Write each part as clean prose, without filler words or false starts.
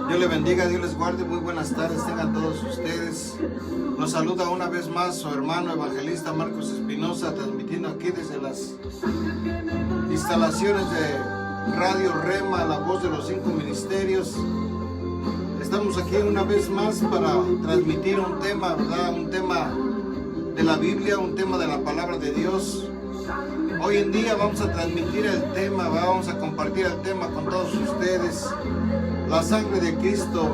Dios les bendiga, Dios les guarde. Muy buenas tardes tengan todos ustedes. Nos saluda una vez más su hermano evangelista Marcos Espinosa, transmitiendo aquí desde las instalaciones de Radio Rema, la voz de los 5 ministerios. Estamos aquí una vez más para transmitir un tema, ¿verdad? Un tema de la Biblia, un tema de la palabra de Dios. Hoy en día vamos a transmitir el tema, vamos a compartir el tema con todos ustedes. La sangre de Cristo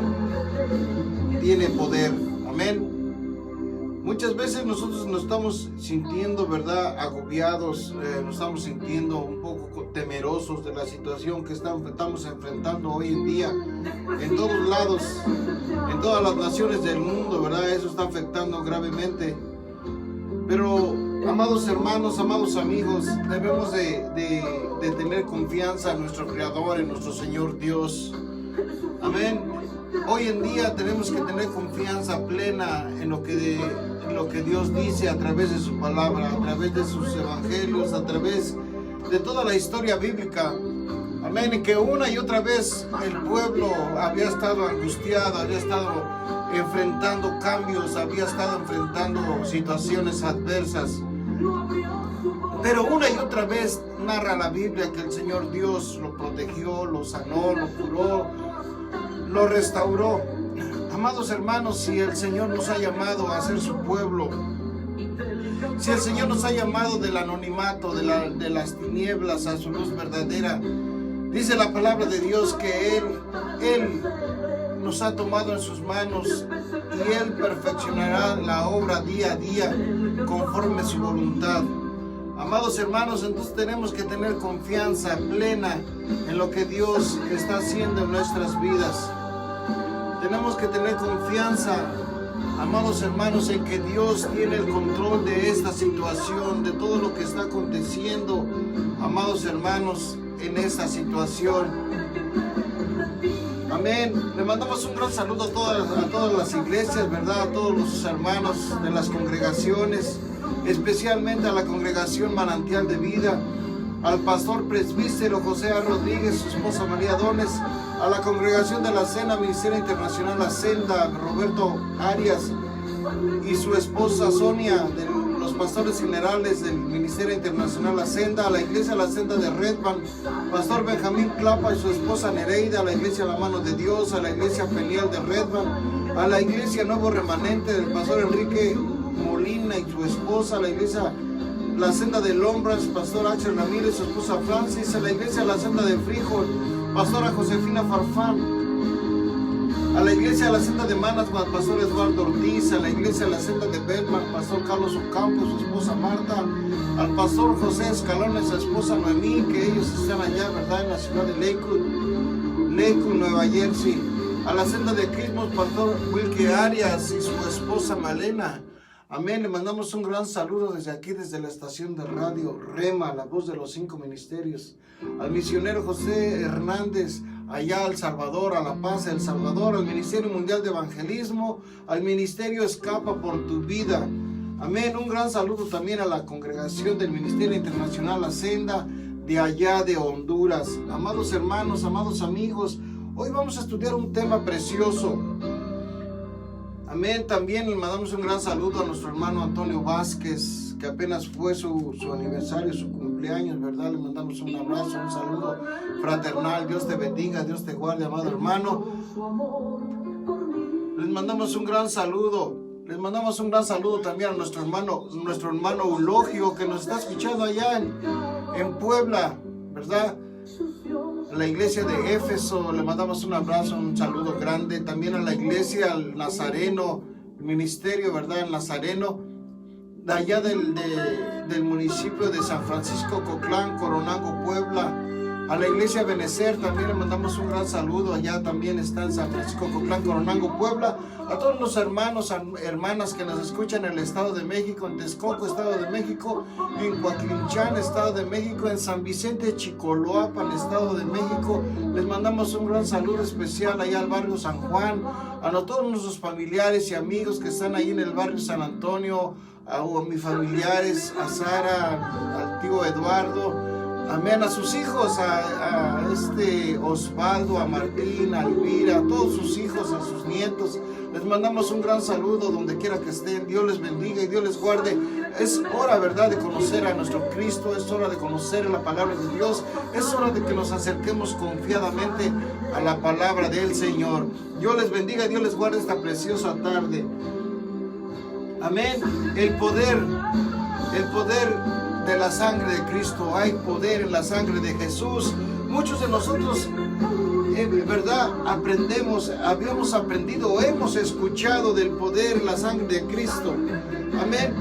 tiene poder. Amén. Muchas veces nosotros nos estamos sintiendo, ¿verdad?, agobiados, nos estamos sintiendo un poco temerosos de la situación que estamos enfrentando hoy en día. En todos lados, en todas las naciones del mundo, ¿verdad? Eso está afectando gravemente. Pero, amados hermanos, amados amigos, debemos de tener confianza en nuestro Creador, en nuestro Señor Dios. Amén. Hoy en día tenemos que tener confianza plena en lo que Dios dice a través de su palabra, a través de sus evangelios, a través de toda la historia bíblica. Amén. Y que una y otra vez el pueblo había estado angustiado, había estado enfrentando cambios, había estado enfrentando situaciones adversas. Pero una y otra vez narra la Biblia que el Señor Dios lo protegió, lo sanó, lo curó, lo restauró. Amados hermanos, si el Señor nos ha llamado a ser su pueblo, si el Señor nos ha llamado del anonimato, de las tinieblas a su luz verdadera, dice la palabra de Dios que Él nos ha tomado en sus manos y Él perfeccionará la obra día a día conforme su voluntad. Amados hermanos, entonces tenemos que tener confianza plena en lo que Dios está haciendo en nuestras vidas. Tenemos que tener confianza, amados hermanos, en que Dios tiene el control de esta situación, de todo lo que está aconteciendo, amados hermanos, en esta situación. Amén. Le mandamos un gran saludo a todas las iglesias, ¿verdad? A todos los hermanos de las congregaciones, especialmente a la congregación Manantial de Vida, al pastor presbítero José A. Rodríguez, su esposa María Dones, a la congregación de la Cena, Ministerio Internacional La Senda, Roberto Arias y su esposa Sonia, de los pastores generales del Ministerio Internacional La Senda, a la iglesia La Senda de Redman, pastor Benjamín Clapa y su esposa Nereida, a la iglesia La Mano de Dios, a la iglesia Peniel de Redman, a la iglesia Nuevo Remanente del pastor Enrique Molina y su esposa, a la iglesia La Senda de Lombras, pastor H. Ramírez, su esposa Francis, a la iglesia La Senda de Frijol, pastora Josefina Farfán, a la iglesia La Senda de Manas, pastor Eduardo Ortiz, a la iglesia La Senda de Belmar, pastor Carlos Ocampo, su esposa Marta, al pastor José Escalón y su esposa Noemí, que ellos están allá, ¿verdad?, en la ciudad de Lakewood, Nueva Jersey, a la Senda de Crismos, pastor Wilke Arias y su esposa Malena. Amén. Le mandamos un gran saludo desde aquí, desde la estación de Radio Rema, la voz de los 5 ministerios. Al misionero José Hernández, allá al Salvador, a La Paz, El Salvador, al Ministerio Mundial de Evangelismo, al Ministerio Escapa por tu Vida. Amén. Un gran saludo también a la congregación del Ministerio Internacional La Senda, de allá de Honduras. Amados hermanos, amados amigos, hoy vamos a estudiar un tema precioso. Amén. También le mandamos un gran saludo a nuestro hermano Antonio Vázquez, que apenas fue su aniversario, su cumpleaños, ¿verdad? Le mandamos un abrazo, un saludo fraternal. Dios te bendiga, Dios te guarde, amado hermano. Les mandamos un gran saludo. Les mandamos un gran saludo también a nuestro hermano Eulogio, que nos está escuchando allá en Puebla, ¿verdad? A la iglesia de Éfeso le mandamos un abrazo, un saludo grande. También a la iglesia, al Nazareno, el ministerio, ¿verdad?, el Nazareno, de allá del municipio de San Francisco Coclán, Coronango, Puebla. A la iglesia Benecer también le mandamos un gran saludo. Allá también está en San Francisco Cotlán, Coronango, Puebla. A todos los hermanos, hermanas que nos escuchan en el Estado de México, en Texcoco, Estado de México, en Coaquinchán, Estado de México, en San Vicente, Chicoloapan, Estado de México. Les mandamos un gran saludo especial allá al barrio San Juan. A todos nuestros familiares y amigos que están ahí en el barrio San Antonio, a mis familiares, a Sara, al tío Eduardo. Amén, a sus hijos, a Osvaldo, a Martín, a Elvira, a todos sus hijos, a sus nietos. Les mandamos un gran saludo donde quiera que estén. Dios les bendiga y Dios les guarde. Es hora, ¿verdad?, de conocer a nuestro Cristo. Es hora de conocer la palabra de Dios. Es hora de que nos acerquemos confiadamente a la palabra del Señor. Dios les bendiga y Dios les guarde esta preciosa tarde. Amén. El poder de la sangre de Cristo. Hay poder en la sangre de Jesús. Muchos de nosotros, ¿verdad?, habíamos aprendido o hemos escuchado del poder en la sangre de Cristo. Amén.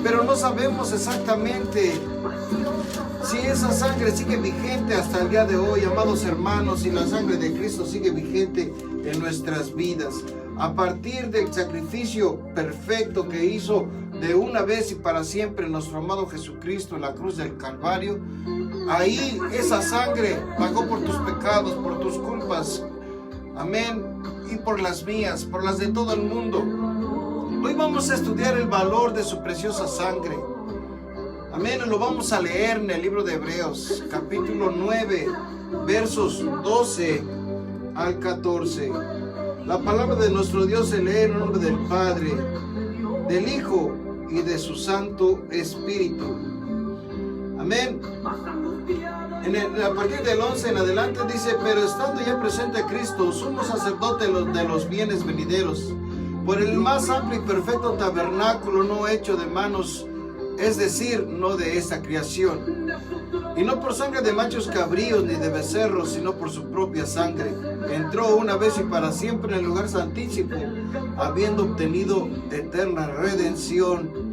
Pero no sabemos exactamente si esa sangre sigue vigente hasta el día de hoy, amados hermanos, si la sangre de Cristo sigue vigente en nuestras vidas. A partir del sacrificio perfecto que hizo de una vez y para siempre nuestro amado Jesucristo en la cruz del Calvario, ahí esa sangre pagó por tus pecados, por tus culpas, amén, y por las mías, por las de todo el mundo. Hoy vamos a estudiar el valor de su preciosa sangre. Amén, lo vamos a leer en el libro de Hebreos, capítulo 9, versos 12 al 14. La palabra de nuestro Dios se lee en el nombre del Padre, del Hijo y de su Santo Espíritu. Amén. A partir del 11 en adelante dice: pero estando ya presente Cristo, sumo sacerdote de los bienes venideros, por el más amplio y perfecto tabernáculo no hecho de manos, es decir, no de esta creación, y no por sangre de machos cabríos ni de becerros, sino por su propia sangre, entró una vez y para siempre en el lugar santísimo, habiendo obtenido eterna redención.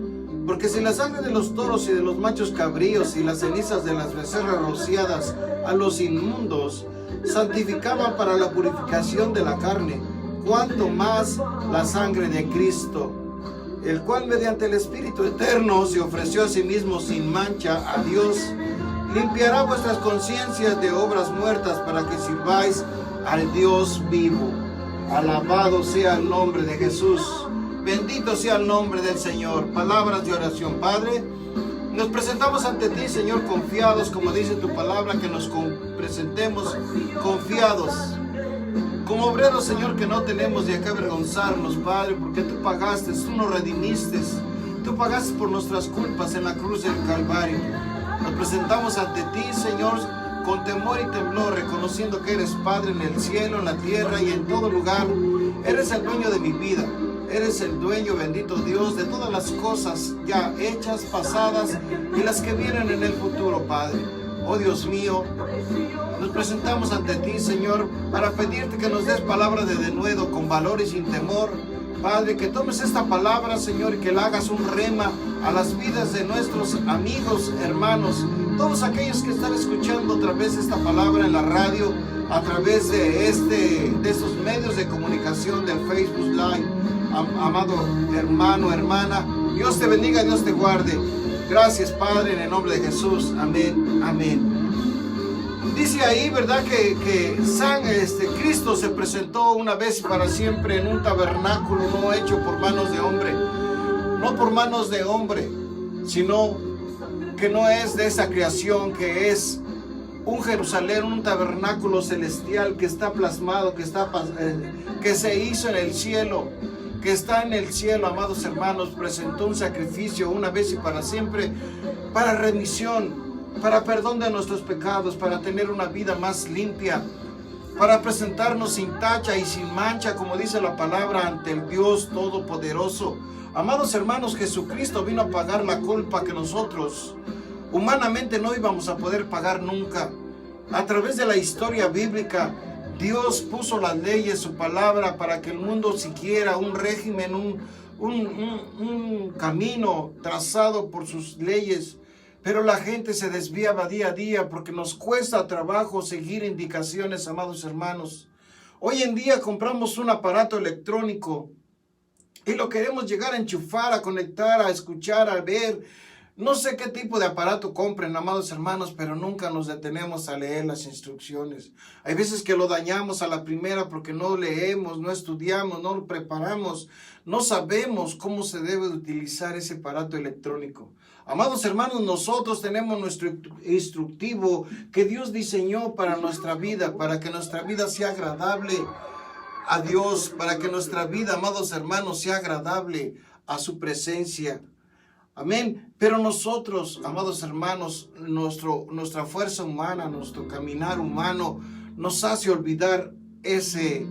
Porque si la sangre de los toros y de los machos cabríos y las cenizas de las becerras rociadas a los inmundos santificaban para la purificación de la carne, cuanto más la sangre de Cristo, el cual mediante el Espíritu eterno se ofreció a sí mismo sin mancha a Dios, limpiará vuestras conciencias de obras muertas para que sirváis al Dios vivo. Alabado sea el nombre de Jesús. Bendito sea el nombre del Señor. Palabras de oración. Padre, nos presentamos ante ti, Señor, confiados, como dice tu palabra, que nos presentemos confiados. Como obreros, Señor, que no tenemos de qué avergonzarnos, Padre, porque tú pagaste, tú nos redimiste, tú pagaste por nuestras culpas en la cruz del Calvario. Nos presentamos ante ti, Señor, con temor y temblor, reconociendo que eres Padre en el cielo, en la tierra y en todo lugar. Eres el dueño de mi vida. Eres el dueño, bendito Dios, de todas las cosas ya hechas, pasadas y las que vienen en el futuro, Padre. Oh Dios mío, nos presentamos ante ti, Señor, para pedirte que nos des palabra de denuedo, con valor y sin temor. Padre, que tomes esta palabra, Señor, y que la hagas un rema a las vidas de nuestros amigos, hermanos, todos aquellos que están escuchando a través de esta palabra en la radio, a través de estos medios de comunicación del Facebook Live. Amado hermano, hermana, Dios te bendiga, Dios te guarde. Gracias, Padre, en el nombre de Jesús. Amén, amén. Dice ahí, ¿verdad?, que Cristo se presentó una vez y para siempre en un tabernáculo no hecho por manos de hombre. No por manos de hombre, sino que no es de esa creación, que es un Jerusalén, un tabernáculo celestial que está plasmado, que se hizo en el cielo, que está en el cielo, amados hermanos. Presentó un sacrificio una vez y para siempre, para remisión, para perdón de nuestros pecados, para tener una vida más limpia, para presentarnos sin tacha y sin mancha, como dice la palabra, ante el Dios Todopoderoso. Amados hermanos, Jesucristo vino a pagar la culpa que nosotros humanamente no íbamos a poder pagar nunca. A través de la historia bíblica, Dios puso las leyes, su palabra, para que el mundo siguiera un régimen, un camino trazado por sus leyes, Pero la gente se desviaba día a día porque nos cuesta trabajo seguir indicaciones, amados hermanos. Hoy en día compramos un aparato electrónico y lo queremos llegar a enchufar, a conectar, a escuchar, a ver. No sé qué tipo de aparato compren, amados hermanos, pero nunca nos detenemos a leer las instrucciones. Hay veces que lo dañamos a la primera porque no leemos, no estudiamos, no lo preparamos, no sabemos cómo se debe utilizar ese aparato electrónico. Amados hermanos, nosotros tenemos nuestro instructivo que Dios diseñó para nuestra vida, para que nuestra vida sea agradable a Dios, para que nuestra vida, amados hermanos, sea agradable a su presencia. Amén. Pero nosotros, amados hermanos, nuestra fuerza humana, nuestro caminar humano, nos hace olvidar este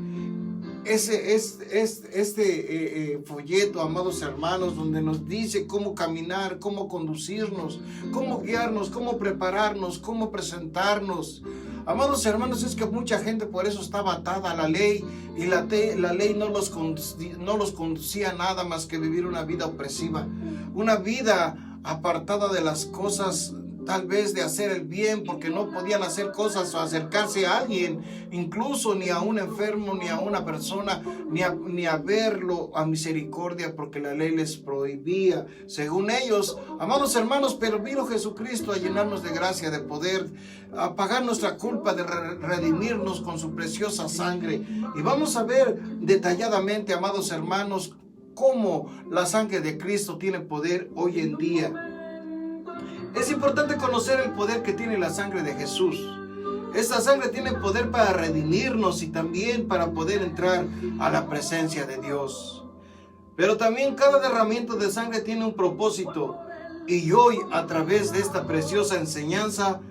folleto, amados hermanos, donde nos dice cómo caminar, cómo conducirnos, cómo guiarnos, cómo prepararnos, cómo presentarnos. Amados hermanos, es que mucha gente por eso estaba atada a la ley, y la ley no los conducía a nada más que vivir una vida opresiva, una vida apartada de las cosas, tal vez de hacer el bien, porque no podían hacer cosas o acercarse a alguien, incluso ni a un enfermo, ni a una persona, ni a verlo a misericordia, porque la ley les prohibía, según ellos. Amados hermanos, pero vino Jesucristo a llenarnos de gracia, de poder, a pagar nuestra culpa, de redimirnos con su preciosa sangre. Y vamos a ver detalladamente, amados hermanos, cómo la sangre de Cristo tiene poder hoy en día. Es importante conocer el poder que tiene la sangre de Jesús. Esta sangre tiene poder para redimirnos y también para poder entrar a la presencia de Dios. Pero también cada derramamiento de sangre tiene un propósito. Y hoy, a través de esta preciosa enseñanza,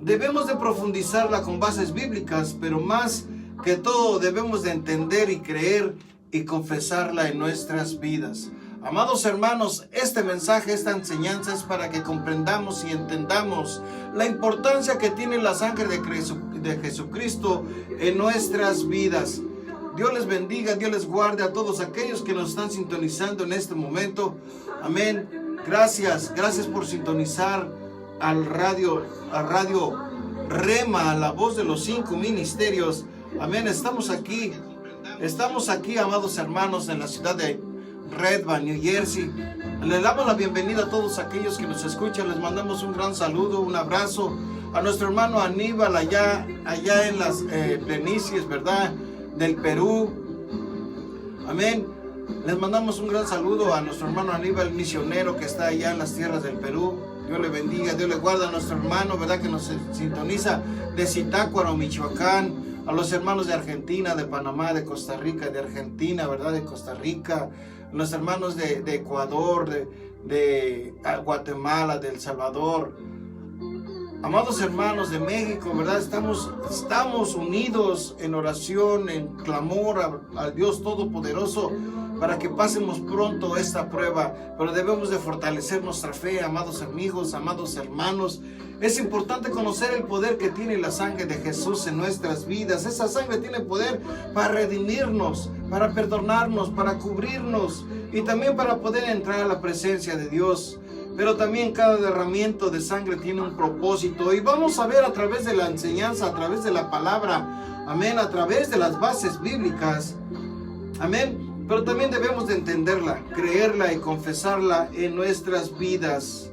debemos de profundizarla con bases bíblicas, pero más que todo debemos de entender y creer y confesarla en nuestras vidas. Amados hermanos, este mensaje, esta enseñanza es para que comprendamos y entendamos la importancia que tiene la sangre de Jesucristo en nuestras vidas. Dios les bendiga, Dios les guarde a todos aquellos que nos están sintonizando en este momento. Amén. Gracias por sintonizar a radio Rema, la voz de los 5 ministerios. Amén. Estamos aquí, amados hermanos, en la ciudad de Redmond, New Jersey. Le damos la bienvenida a todos aquellos que nos escuchan. Les mandamos un gran saludo, un abrazo a nuestro hermano Aníbal allá en las planicies, ¿verdad?, del Perú. Amén. Les mandamos un gran saludo a nuestro hermano Aníbal, misionero que está allá en las tierras del Perú. Dios le bendiga, Dios le guarda a nuestro hermano, ¿verdad?, que nos sintoniza de Zitácuaro, Michoacán. A los hermanos de Argentina, de Panamá, de Costa Rica, de Argentina, ¿verdad?, de Costa Rica. Los hermanos de Ecuador, de Guatemala, de El Salvador. Amados hermanos de México, ¿verdad? Estamos unidos en oración, en clamor al Dios Todopoderoso para que pasemos pronto esta prueba. Pero debemos de fortalecer nuestra fe, amados amigos, amados hermanos. Es importante conocer el poder que tiene la sangre de Jesús en nuestras vidas. Esa sangre tiene poder para redimirnos, para perdonarnos, para cubrirnos y también para poder entrar a la presencia de Dios. Pero también cada derramamiento de sangre tiene un propósito. Y vamos a ver a través de la enseñanza, a través de la palabra, amén, a través de las bases bíblicas, amén. Pero también debemos de entenderla, creerla y confesarla en nuestras vidas.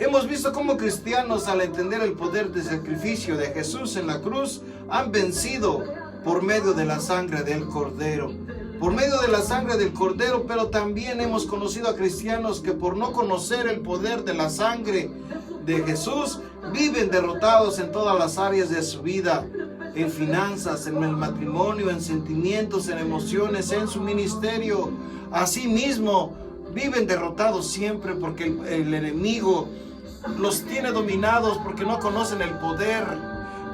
Hemos visto cómo cristianos, al entender el poder de sacrificio de Jesús en la cruz, han vencido por medio de la sangre del Cordero. Por medio de la sangre del Cordero, pero también hemos conocido a cristianos que por no conocer el poder de la sangre de Jesús, viven derrotados en todas las áreas de su vida, en finanzas, en el matrimonio, en sentimientos, en emociones, en su ministerio. Asimismo, viven derrotados siempre porque el enemigo los tiene dominados, porque no conocen el poder,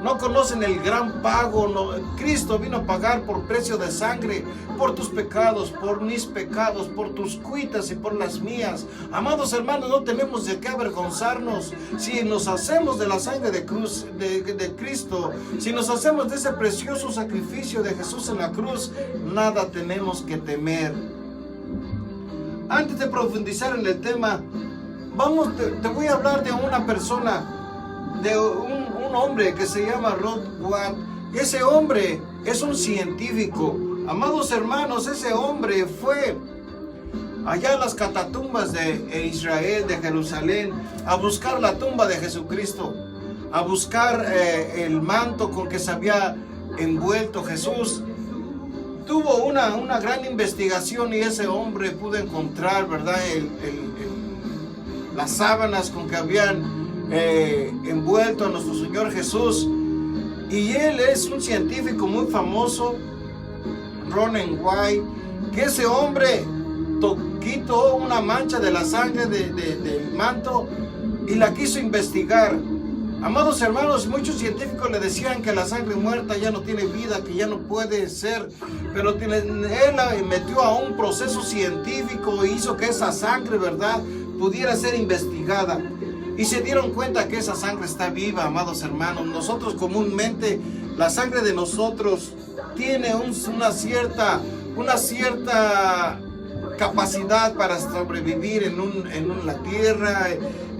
no conocen el gran pago. Cristo vino a pagar por precio de sangre, por tus pecados, por mis pecados, por tus cuitas y por las mías. Amados hermanos, no tenemos de qué avergonzarnos. Si nos hacemos de la sangre de Cristo, si nos hacemos de ese precioso sacrificio de Jesús en la cruz, nada tenemos que temer. Antes de profundizar en el tema, Te voy a hablar de una persona, de un hombre que se llama Rod Watt. Ese hombre es un científico. Amados hermanos, ese hombre fue allá a las catatumbas de Israel, de Jerusalén, a buscar la tumba de Jesucristo, a buscar el manto con que se había envuelto Jesús. Tuvo una gran investigación y ese hombre pudo encontrar, ¿verdad?, las sábanas con que habían envuelto a nuestro Señor Jesús. Y él es un científico muy famoso, Ronen White, que ese hombre quitó una mancha de la sangre del manto y la quiso investigar. Amados hermanos, muchos científicos le decían que la sangre muerta ya no tiene vida, que ya no puede ser, pero él la metió a un proceso científico e hizo que esa sangre, ¿verdad?, pudiera ser investigada. Y se dieron cuenta que esa sangre está viva, amados hermanos. Nosotros comúnmente, la sangre de nosotros tiene una cierta capacidad para sobrevivir en la tierra,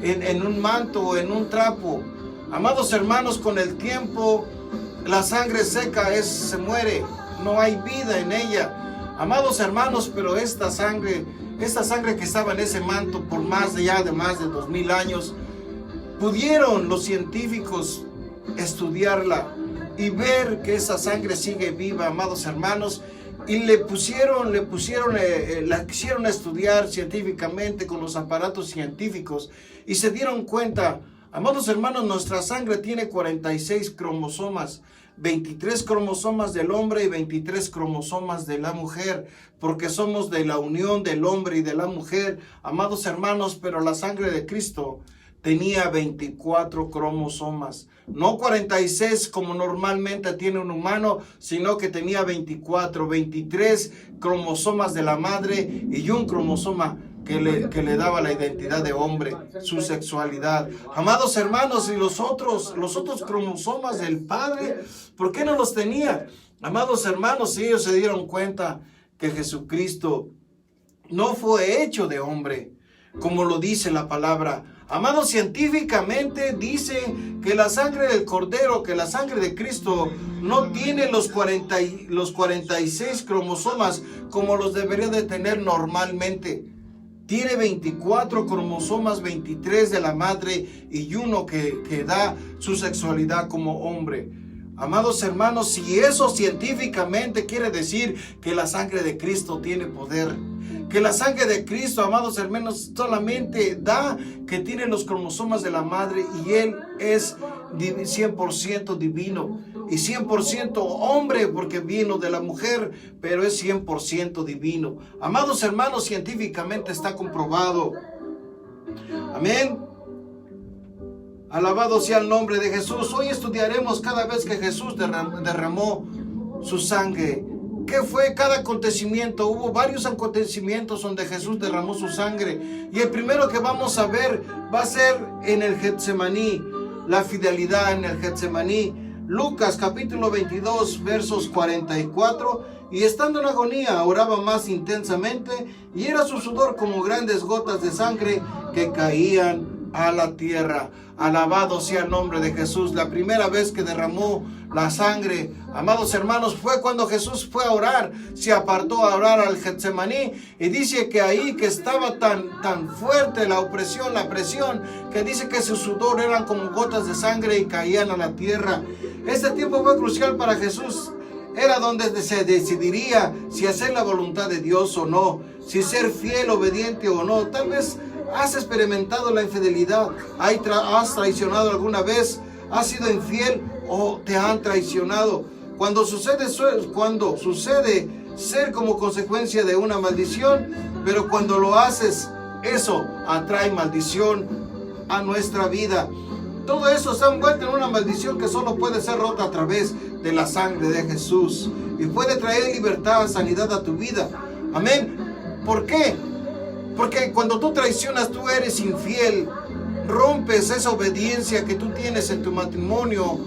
en un manto o en un trapo. Amados hermanos, con el tiempo la sangre seca se muere, no hay vida en ella. Amados hermanos, pero esta sangre que estaba en ese manto por más de 2000 años, pudieron los científicos estudiarla y ver que esa sangre sigue viva, amados hermanos, y la quisieron estudiar científicamente con los aparatos científicos y se dieron cuenta. Amados hermanos, nuestra sangre tiene 46 cromosomas, 23 cromosomas del hombre y 23 cromosomas de la mujer, porque somos de la unión del hombre y de la mujer, amados hermanos, pero la sangre de Cristo tenía 24 cromosomas, no 46 como normalmente tiene un humano, sino que tenía 23 cromosomas de la madre y un cromosoma que le daba la identidad de hombre, su sexualidad. Amados hermanos, y los otros cromosomas del Padre, ¿por qué no los tenía? Amados hermanos, ellos se dieron cuenta que Jesucristo no fue hecho de hombre, como lo dice la palabra. Amados, científicamente dice que la sangre del Cordero, que la sangre de Cristo no tiene los 46 cromosomas como los debería de tener normalmente. Tiene 24 cromosomas, 23 de la madre y uno que da su sexualidad como hombre. Amados hermanos, si eso científicamente quiere decir que la sangre de Cristo tiene poder, que la sangre de Cristo, amados hermanos, solamente da que tiene los cromosomas de la madre y Él es 100% divino y 100% hombre porque vino de la mujer, pero es 100% divino. Amados hermanos, científicamente está comprobado. Amén. Alabado sea el nombre de Jesús. Hoy estudiaremos cada vez que Jesús derramó su sangre. ¿Qué fue cada acontecimiento? Hubo varios acontecimientos donde Jesús derramó su sangre. Y el primero que vamos a ver va a ser en el Getsemaní. La fidelidad en el Getsemaní. Lucas capítulo 22 versos 44. Y estando en agonía oraba más intensamente y era su sudor como grandes gotas de sangre que caían a la tierra. Alabado sea el nombre de Jesús. La primera vez que derramó la sangre, amados hermanos, fue cuando Jesús fue a orar. Se apartó a orar al Getsemaní y dice que ahí que estaba tan fuerte la opresión, la presión, que dice que su sudor eran como gotas de sangre y caían a la tierra. Este tiempo fue crucial para Jesús. Era donde se decidiría si hacer la voluntad de Dios o no, si ser fiel, obediente o no. Tal vez has experimentado la infidelidad, has traicionado alguna vez, has sido infiel o te han traicionado. Cuando sucede ser como consecuencia de una maldición, pero cuando lo haces, eso atrae maldición a nuestra vida. Todo eso está envuelto en una maldición que solo puede ser rota a través de la sangre de Jesús y puede traer libertad, sanidad a tu vida. Amén. ¿Por qué? Porque cuando tú traicionas, tú eres infiel, rompes esa obediencia que tú tienes en tu matrimonio.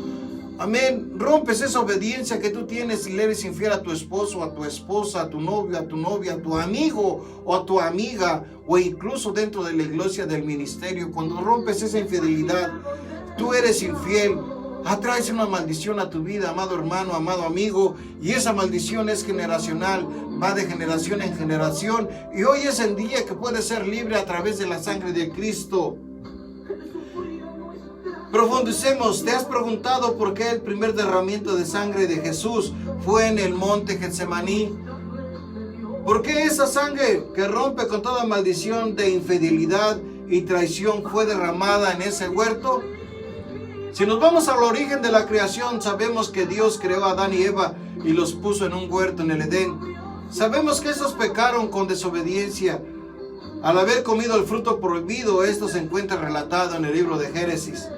Amén. Rompes esa obediencia que tú tienes y le eres infiel a tu esposo, a tu esposa, a tu novio, a tu novia, a tu amigo o a tu amiga, o incluso dentro de la iglesia, del ministerio. Cuando rompes esa infidelidad, tú eres infiel, atraes una maldición a tu vida, amado hermano, amado amigo, y esa maldición es generacional, va de generación en generación, y hoy es el día que puedes ser libre a través de la sangre de Cristo. Profundicemos. ¿Te has preguntado por qué el primer derramamiento de sangre de Jesús fue en el monte Getsemaní? ¿Por qué esa sangre que rompe con toda maldición de infidelidad y traición fue derramada en ese huerto? Si nos vamos al origen de la creación, sabemos que Dios creó a Adán y Eva y los puso en un huerto en el Edén. Sabemos que estos pecaron con desobediencia. Al haber comido el fruto prohibido, esto se encuentra relatado en el libro de Génesis.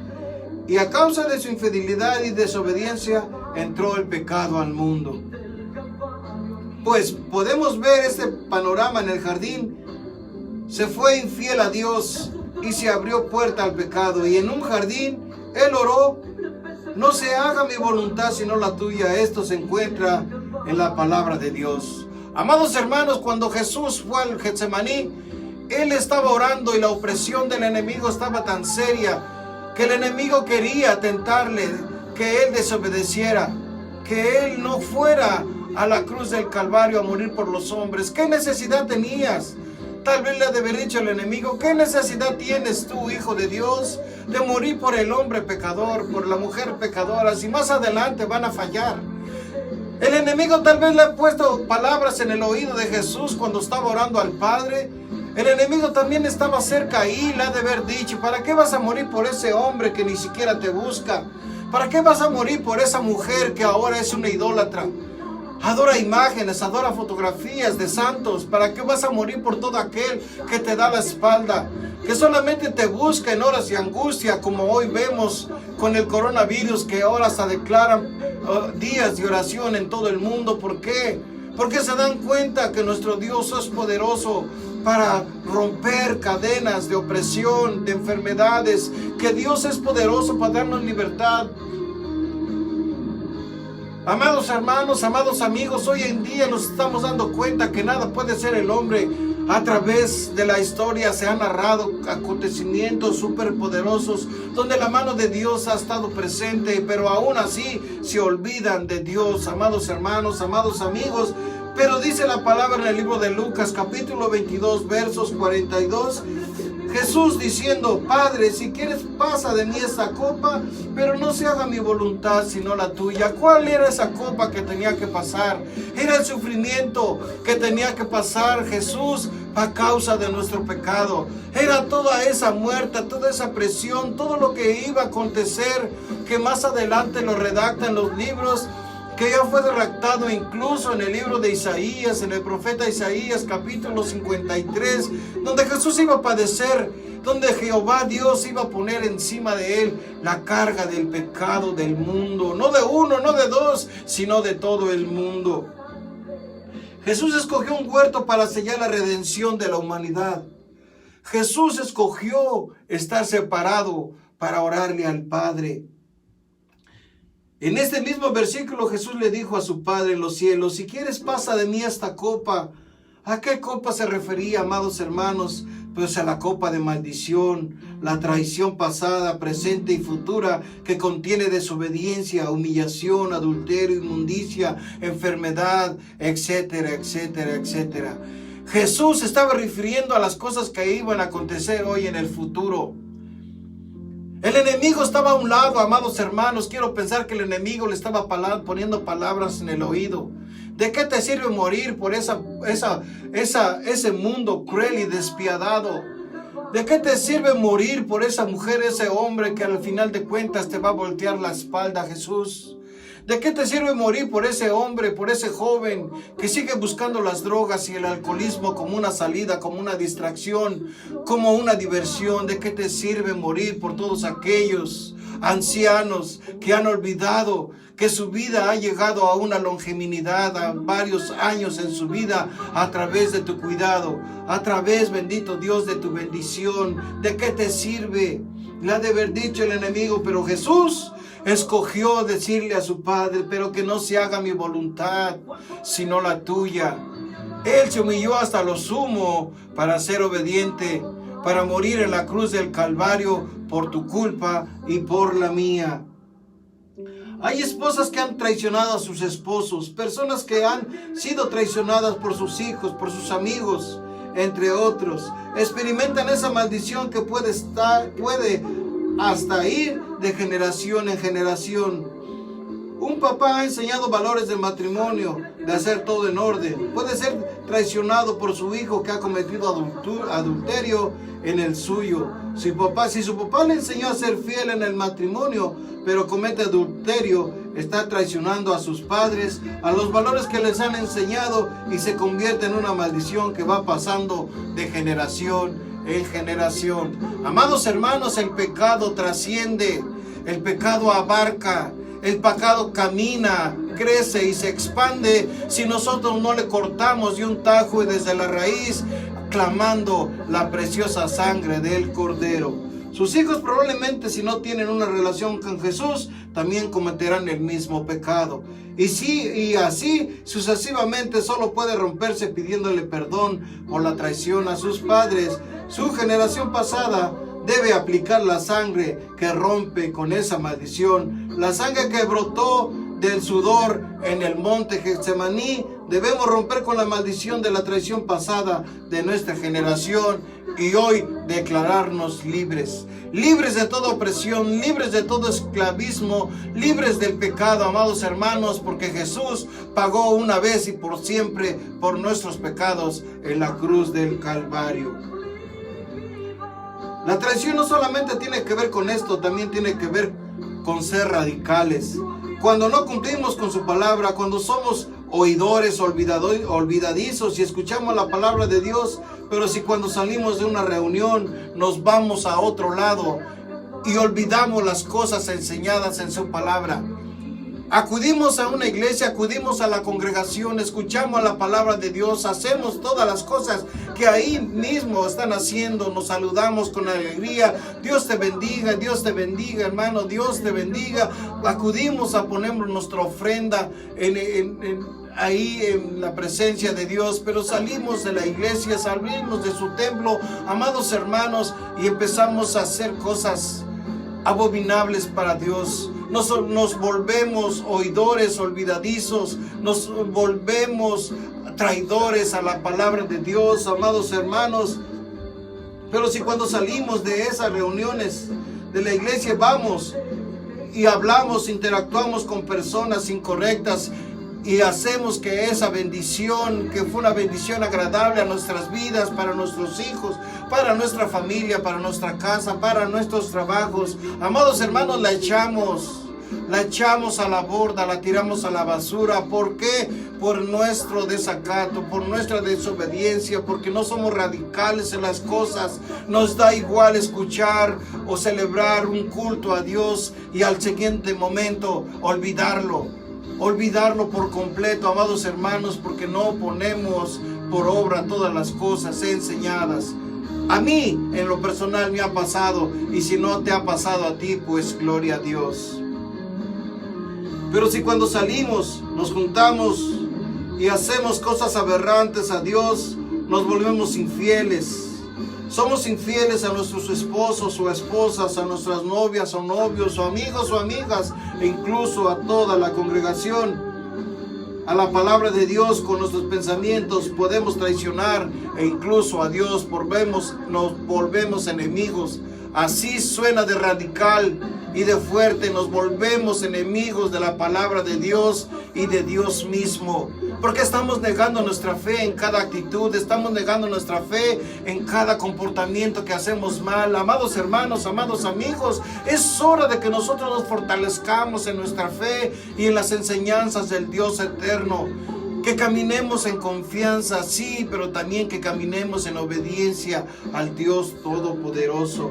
Y a causa de su infidelidad y desobediencia, entró el pecado al mundo. Pues podemos ver este panorama en el jardín. Se fue infiel a Dios y se abrió puerta al pecado. Y en un jardín, él oró: no se haga mi voluntad sino la tuya. Esto se encuentra en la palabra de Dios. Amados hermanos, cuando Jesús fue al Getsemaní, él estaba orando y la opresión del enemigo estaba tan seria que el enemigo quería tentarle, que él desobedeciera, que él no fuera a la cruz del Calvario a morir por los hombres. ¿Qué necesidad tenías? Tal vez le ha de haber dicho el enemigo: ¿qué necesidad tienes tú, hijo de Dios, de morir por el hombre pecador, por la mujer pecadora, si más adelante van a fallar? El enemigo tal vez le ha puesto palabras en el oído de Jesús cuando estaba orando al Padre. El enemigo también estaba cerca y le ha de haber dicho: ¿para qué vas a morir por ese hombre que ni siquiera te busca? ¿Para qué vas a morir por esa mujer que ahora es una idólatra? Adora imágenes, adora fotografías de santos. ¿Para qué vas a morir por todo aquel que te da la espalda? Que solamente te busca en horas de angustia, como hoy vemos con el coronavirus, que ahora se declaran días de oración en todo el mundo. ¿Por qué? Porque se dan cuenta que nuestro Dios es poderoso para romper cadenas de opresión, de enfermedades, que Dios es poderoso para darnos libertad. Amados hermanos, amados amigos, hoy en día nos estamos dando cuenta que nada puede ser el hombre. A través de la historia se han narrado acontecimientos superpoderosos donde la mano de Dios ha estado presente, pero aún así se olvidan de Dios. Amados hermanos, amados amigos, pero dice la palabra en el libro de Lucas, capítulo 22, versos 42, Jesús diciendo: Padre, si quieres, pasa de mí esta copa, pero no se haga mi voluntad sino la tuya. ¿Cuál era esa copa que tenía que pasar? Era el sufrimiento que tenía que pasar Jesús a causa de nuestro pecado. Era toda esa muerte, toda esa presión, todo lo que iba a acontecer, que más adelante lo redactan los libros, que ya fue redactado incluso en el libro de Isaías, en el profeta Isaías, capítulo 53, donde Jesús iba a padecer, donde Jehová Dios iba a poner encima de él la carga del pecado del mundo, no de uno, no de dos, sino de todo el mundo. Jesús escogió un huerto para sellar la redención de la humanidad. Jesús escogió estar separado para orarle al Padre. En este mismo versículo Jesús le dijo a su Padre en los cielos: si quieres, pasa de mí esta copa. ¿A qué copa se refería, amados hermanos? Pues a la copa de maldición, la traición pasada, presente y futura, que contiene desobediencia, humillación, adulterio, inmundicia, enfermedad, etcétera, etcétera, etcétera. Jesús se estaba refiriendo a las cosas que iban a acontecer hoy en el futuro. El enemigo estaba a un lado, amados hermanos. Quiero pensar que el enemigo le estaba poniendo palabras en el oído. ¿De qué te sirve morir por ese mundo cruel y despiadado? ¿De qué te sirve morir por esa mujer, ese hombre que al final de cuentas te va a voltear la espalda, Jesús? ¿De qué te sirve morir por ese hombre, por ese joven que sigue buscando las drogas y el alcoholismo como una salida, como una distracción, como una diversión? ¿De qué te sirve morir por todos aquellos ancianos que han olvidado que su vida ha llegado a una longevidad, a varios años en su vida, a través de tu cuidado, a través, bendito Dios, de tu bendición? ¿De qué te sirve? Le ha de haber dicho el enemigo, pero Jesús escogió decirle a su padre, pero que no se haga mi voluntad, sino la tuya. Él se humilló hasta lo sumo para ser obediente, para morir en la cruz del Calvario por tu culpa y por la mía. Hay esposas que han traicionado a sus esposos, personas que han sido traicionadas por sus hijos, por sus amigos, entre otros. Experimentan esa maldición que puede hasta ir de generación en generación. Un papá ha enseñado valores del matrimonio, de hacer todo en orden. Puede ser traicionado por su hijo que ha cometido adulterio en el suyo. Si su papá le enseñó a ser fiel en el matrimonio, pero comete adulterio, está traicionando a sus padres, a los valores que les han enseñado, y se convierte en una maldición que va pasando de generación en generación. Amados hermanos, el pecado trasciende, el pecado abarca, el pecado camina, crece y se expande si nosotros no le cortamos de un tajo y desde la raíz, clamando la preciosa sangre del Cordero. Sus hijos probablemente, si no tienen una relación con Jesús, también cometerán el mismo pecado. Y así sucesivamente solo puede romperse pidiéndole perdón por la traición a sus padres. Su generación pasada debe aplicar la sangre que rompe con esa maldición, la sangre que brotó del sudor en el monte Getsemaní. Debemos romper con la maldición de la traición pasada de nuestra generación y hoy declararnos libres, libres de toda opresión, libres de todo esclavismo, libres del pecado, amados hermanos, porque Jesús pagó una vez y por siempre por nuestros pecados en la cruz del Calvario. La traición no solamente tiene que ver con esto, también tiene que ver con ser radicales. Cuando no cumplimos con su palabra, cuando somos oidores, olvidadizos y escuchamos la palabra de Dios, pero si cuando salimos de una reunión nos vamos a otro lado y olvidamos las cosas enseñadas en su palabra. Acudimos a una iglesia, acudimos a la congregación, escuchamos la palabra de Dios, hacemos todas las cosas que ahí mismo están haciendo, nos saludamos con alegría. Dios te bendiga, hermano, Dios te bendiga. Acudimos a poner nuestra ofrenda ahí en la presencia de Dios, pero salimos de la iglesia, salimos de su templo, amados hermanos, y empezamos a hacer cosas abominables para Dios. Nos volvemos oidores olvidadizos, nos volvemos traidores a la palabra de Dios, amados hermanos. Pero si cuando salimos de esas reuniones de la iglesia vamos y hablamos, interactuamos con personas incorrectas y hacemos que esa bendición, que fue una bendición agradable a nuestras vidas, para nuestros hijos, para nuestra familia, para nuestra casa, para nuestros trabajos, amados hermanos, la echamos a la borda, la tiramos a la basura. ¿Por qué? Por nuestro desacato, por nuestra desobediencia, porque no somos radicales en las cosas. Nos da igual escuchar o celebrar un culto a Dios y al siguiente momento olvidarlo por completo, amados hermanos, porque no ponemos por obra todas las cosas enseñadas. A mí, en lo personal, me ha pasado, y si no te ha pasado a ti, pues gloria a Dios. Pero si cuando salimos, nos juntamos y hacemos cosas aberrantes a Dios, nos volvemos infieles. Somos infieles a nuestros esposos o esposas, a nuestras novias o novios, o amigos o amigas, e incluso a toda la congregación. A la palabra de Dios con nuestros pensamientos podemos traicionar, e incluso a Dios nos volvemos enemigos. Así suena de radical y de fuerte. Nos volvemos enemigos de la palabra de Dios y de Dios mismo, porque estamos negando nuestra fe en cada actitud, estamos negando nuestra fe en cada comportamiento que hacemos mal. Amados hermanos, amados amigos, es hora de que nosotros nos fortalezcamos en nuestra fe y en las enseñanzas del Dios eterno. Que caminemos en confianza, sí, pero también que caminemos en obediencia al Dios Todopoderoso.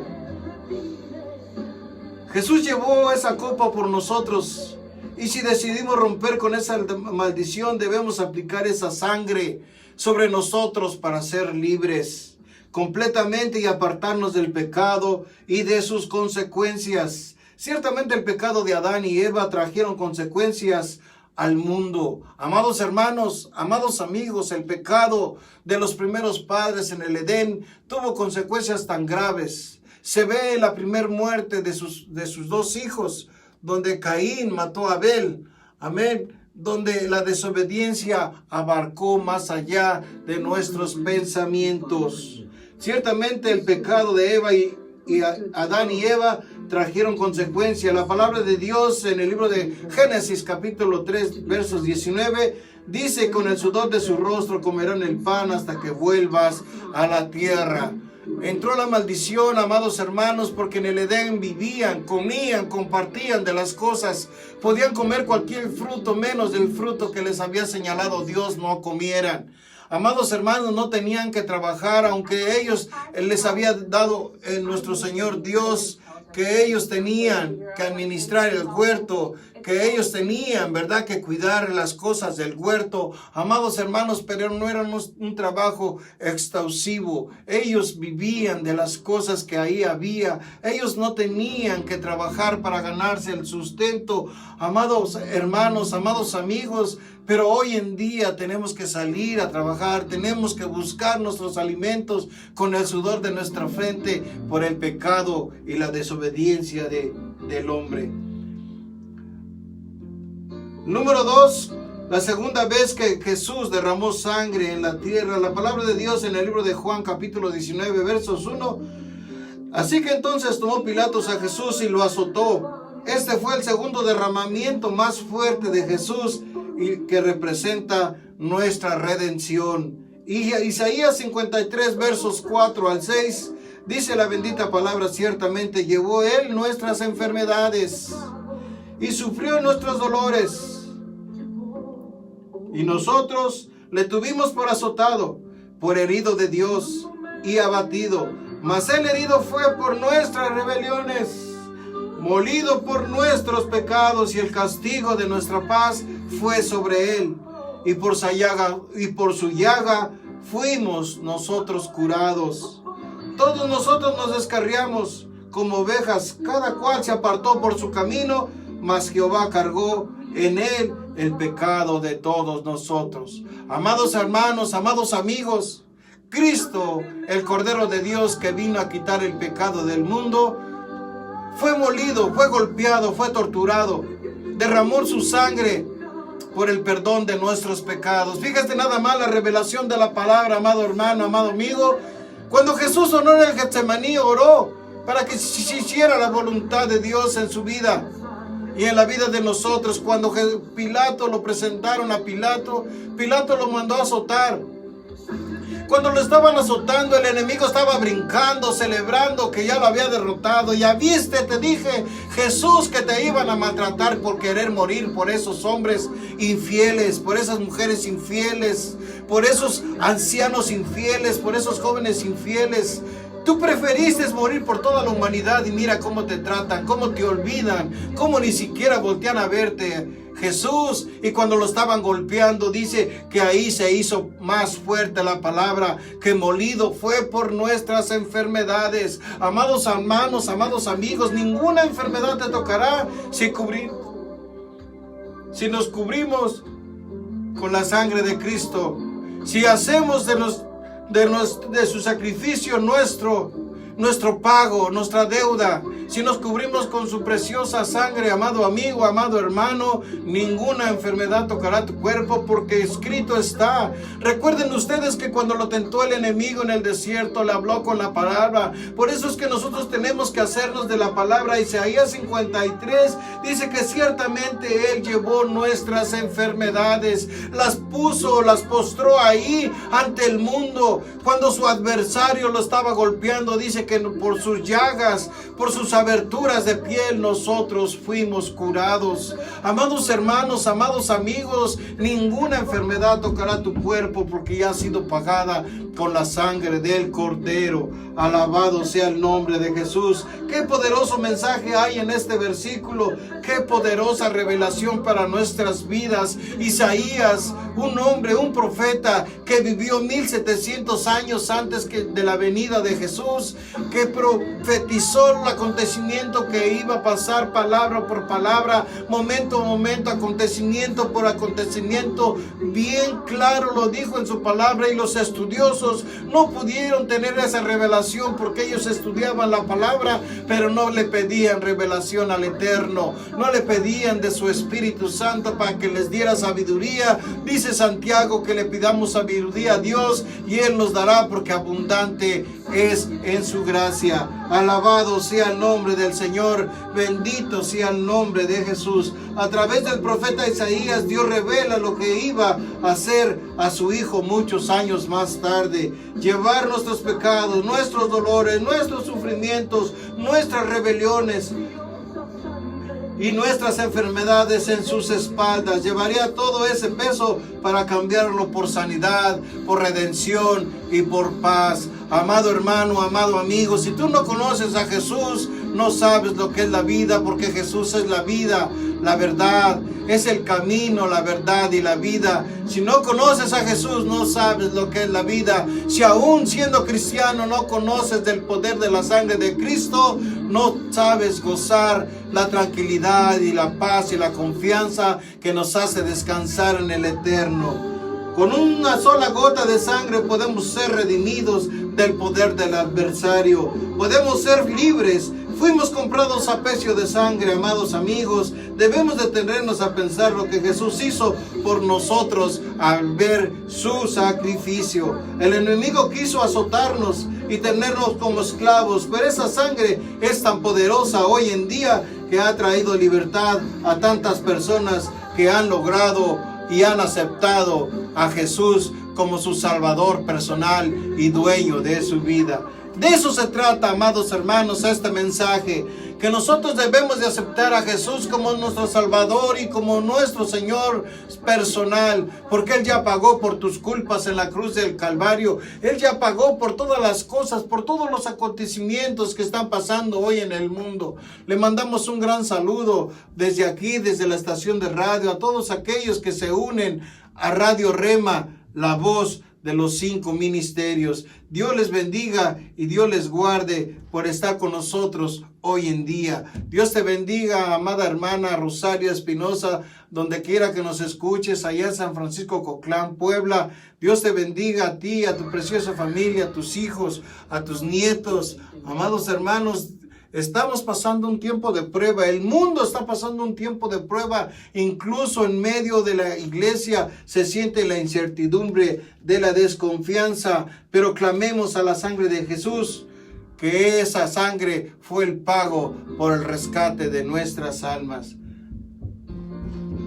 Jesús llevó esa copa por nosotros, y si decidimos romper con esa maldición, debemos aplicar esa sangre sobre nosotros para ser libres completamente y apartarnos del pecado y de sus consecuencias. Ciertamente el pecado de Adán y Eva trajeron consecuencias al mundo. Amados hermanos, amados amigos, el pecado de los primeros padres en el Edén tuvo consecuencias tan graves. Se ve la primer muerte de sus dos hijos, donde Caín mató a Abel. Amén. Donde la desobediencia abarcó más allá de nuestros pensamientos. Ciertamente el pecado de Eva y Adán y Eva trajeron consecuencias. La palabra de Dios en el libro de Génesis capítulo 3 versos 19 dice: con el sudor de su rostro comerán el pan hasta que vuelvas a la tierra. Entró la maldición, amados hermanos, porque en el Edén vivían, comían, compartían de las cosas. Podían comer cualquier fruto, menos del fruto que les había señalado Dios no comieran. Amados hermanos, no tenían que trabajar, aunque ellos les había dado nuestro Señor Dios, que ellos tenían que administrar el huerto, que ellos tenían, ¿verdad?, que cuidar las cosas del huerto. Amados hermanos, pero no era un trabajo exhaustivo. Ellos vivían de las cosas que ahí había. Ellos no tenían que trabajar para ganarse el sustento. Amados hermanos, amados amigos, pero hoy en día tenemos que salir a trabajar, tenemos que buscar nuestros alimentos con el sudor de nuestra frente por el pecado y la desobediencia del hombre. Número 2, la segunda vez que Jesús derramó sangre en la tierra. La palabra de Dios en el libro de Juan capítulo 19 versos 1. Así que entonces tomó Pilatos a Jesús y lo azotó. Este fue el segundo derramamiento más fuerte de Jesús y que representa nuestra redención. Y Isaías 53 versos 4 al 6 dice la bendita palabra: ciertamente llevó él nuestras enfermedades y sufrió nuestros dolores, y nosotros le tuvimos por azotado, por herido de Dios y abatido. Mas él herido fue por nuestras rebeliones, molido por nuestros pecados, y el castigo de nuestra paz fue sobre él, y por su llaga fuimos nosotros curados. Todos nosotros nos descarriamos como ovejas, cada cual se apartó por su camino, mas Jehová cargó en él el pecado de todos nosotros. Amados hermanos, amados amigos, Cristo, el Cordero de Dios que vino a quitar el pecado del mundo, fue molido, fue golpeado, fue torturado, derramó su sangre por el perdón de nuestros pecados. Fíjate nada más la revelación de la palabra, amado hermano, amado amigo. Cuando Jesús oró en el Getsemaní, oró para que se hiciera la voluntad de Dios en su vida y en la vida de nosotros. Cuando Pilato lo presentaron a Pilato, Pilato lo mandó a azotar. Cuando lo estaban azotando, el enemigo estaba brincando, celebrando que ya lo había derrotado. Ya viste, te dije, Jesús, que te iban a maltratar por querer morir por esos hombres infieles, por esas mujeres infieles, por esos ancianos infieles, por esos jóvenes infieles. Tú preferiste morir por toda la humanidad y mira cómo te tratan, cómo te olvidan, cómo ni siquiera voltean a verte. Jesús, y cuando lo estaban golpeando, dice que ahí se hizo más fuerte la palabra, que molido fue por nuestras enfermedades. Amados hermanos, amados amigos, ninguna enfermedad te tocará si nos cubrimos con la sangre de Cristo, si hacemos de su sacrificio nuestro pago, nuestra deuda, si nos cubrimos con su preciosa sangre. Amado amigo, amado hermano, ninguna enfermedad tocará tu cuerpo, porque escrito está. Recuerden ustedes que cuando lo tentó el enemigo en el desierto, le habló con la palabra. Por eso es que nosotros tenemos que hacernos de la palabra. Isaías 53 dice que ciertamente él llevó nuestras enfermedades, las postró ahí ante el mundo. Cuando su adversario lo estaba golpeando, dice que por sus llagas, por sus aberturas de piel, nosotros fuimos curados. Amados hermanos, amados amigos, ninguna enfermedad tocará tu cuerpo, porque ya ha sido pagada con la sangre del Cordero. Alabado sea el nombre de Jesús. Qué poderoso mensaje hay en este versículo, qué poderosa revelación para nuestras vidas. Isaías un hombre, un profeta que vivió 1700 años antes de la venida de Jesús, que profetizó el acontecimiento que iba a pasar palabra por palabra, momento a momento, acontecimiento por acontecimiento. Bien claro lo dijo en su palabra, y los estudiosos no pudieron tener esa revelación porque ellos estudiaban la palabra, pero no le pedían revelación al Eterno, no le pedían de su Espíritu Santo para que les diera sabiduría. Dice Santiago que le pidamos sabiduría a Dios y Él nos dará, porque abundante es en su gracia. Alabado sea el nombre del Señor, bendito sea el nombre de Jesús. A través del profeta Isaías, Dios revela lo que iba a hacer a su Hijo muchos años más tarde: llevar nuestros pecados, nuestros dolores, nuestros sufrimientos, nuestras rebeliones y nuestras enfermedades en sus espaldas. Llevaría todo ese peso para cambiarlo por sanidad, por redención y por paz. Amado hermano, amado amigo, si tú no conoces a Jesús, no sabes lo que es la vida, porque Jesús es la vida, la verdad, es el camino, la verdad y la vida. Si no conoces a Jesús, no sabes lo que es la vida. Si aún siendo cristiano no conoces del poder de la sangre de Cristo, no sabes gozar la tranquilidad y la paz y la confianza que nos hace descansar en el Eterno. Con una sola gota de sangre podemos ser redimidos del poder del adversario. Podemos ser libres. Fuimos comprados a precio de sangre, amados amigos. Debemos detenernos a pensar lo que Jesús hizo por nosotros al ver su sacrificio. El enemigo quiso azotarnos y tenernos como esclavos, pero esa sangre es tan poderosa hoy en día que ha traído libertad a tantas personas que han logrado y han aceptado a Jesús como su Salvador personal y dueño de su vida. De eso se trata, amados hermanos, este mensaje, que nosotros debemos de aceptar a Jesús como nuestro Salvador y como nuestro Señor personal, porque Él ya pagó por tus culpas en la cruz del Calvario. Él ya pagó por todas las cosas, por todos los acontecimientos que están pasando hoy en el mundo. Le mandamos un gran saludo desde aquí, desde la estación de radio, a todos aquellos que se unen a Radio Rema, la voz de los 5 ministerios. Dios les bendiga y Dios les guarde por estar con nosotros hoy en día. Dios te bendiga, amada hermana Rosario Espinosa, donde quiera que nos escuches, allá en San Francisco Coclán, Puebla. Dios te bendiga a ti, a tu preciosa familia, a tus hijos, a tus nietos. Amados hermanos, estamos pasando un tiempo de prueba. El mundo está pasando un tiempo de prueba. Incluso en medio de la iglesia se siente la incertidumbre de la desconfianza. Pero clamemos a la sangre de Jesús, que esa sangre fue el pago por el rescate de nuestras almas.